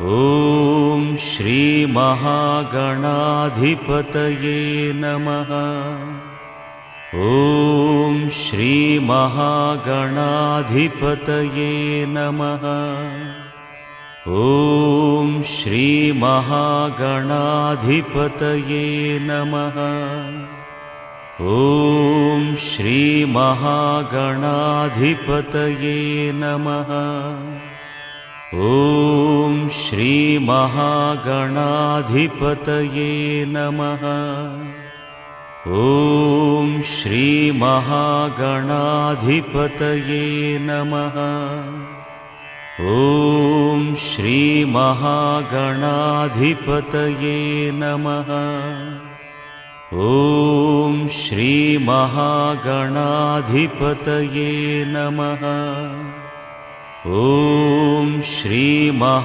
ॐ श्री महागणाधिपतये नमः। ॐ श्री महागणाधिपतये नमः। ॐ श्री महागणाधिपतये नमः। ॐ श्री महागणाधिपतये नमः। ॐ श्री महागणाधिपतये नमः। ॐ श्री महागणाधिपतये नमः। ॐ श्री महागणाधिपतये नमः। ॐ श्री महागणाधिपतये नमः। ॐ श्री